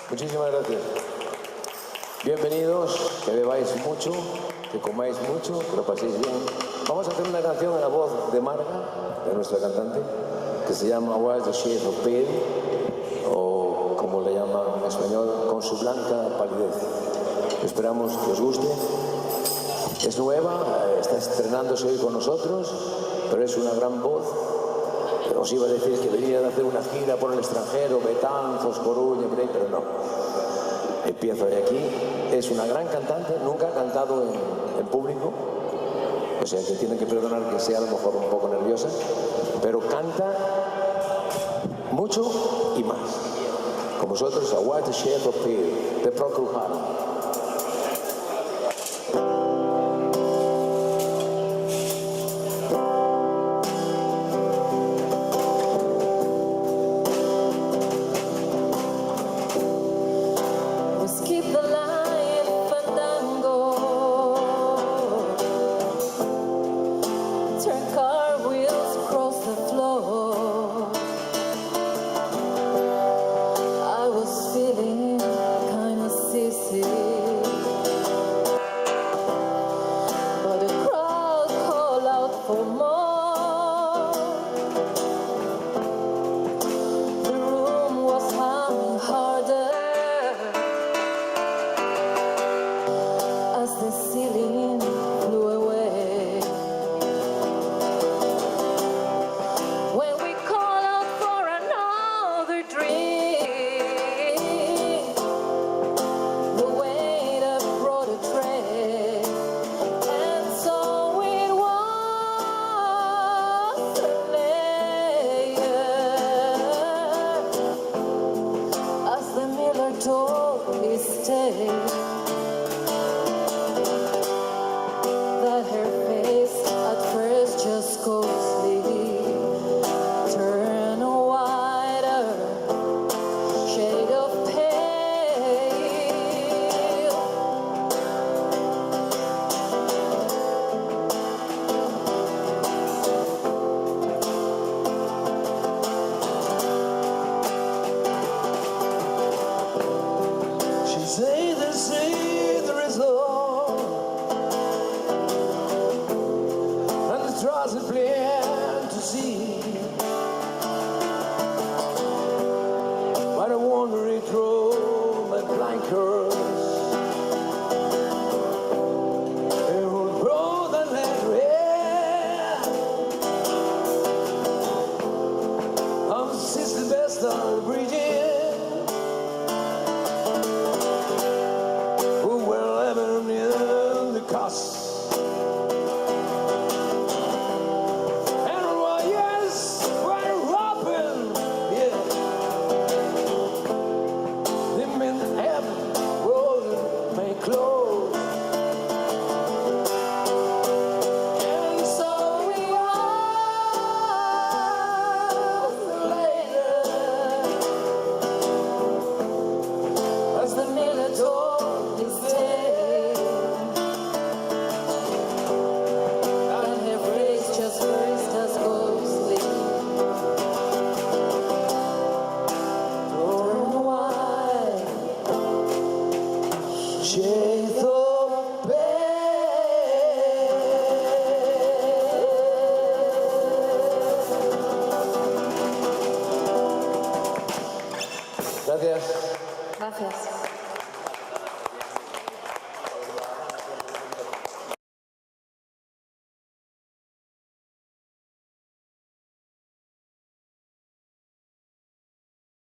Muchísimas gracias. Bienvenidos, que bebáis mucho, que comáis mucho, que lo paséis bien. Vamos a hacer una canción en la voz de Marga, de nuestra cantante, que se llama What's the Shade of Pale, o como le llaman en español, Con su blanca palidez. Esperamos que os guste. Es nueva, está estrenándose hoy con nosotros, pero es una gran voz. Os iba a decir que venía de hacer una gira por el extranjero, Betanzos, Coruña, pero no. Empiezo de aquí. Es una gran cantante, nunca ha cantado en público, o sea que tienen que perdonar que sea a lo mejor un poco nerviosa, pero canta mucho y más. Con vosotros, a What's the Shade of Pale, de Procol Harum. That her face at first just ghostly turn a wider shade of pale. She say there is love, and the stars are plain to see, but I wander through my blankers. It will grow the land red. Since the best of the breeding, Gracias. Gracias.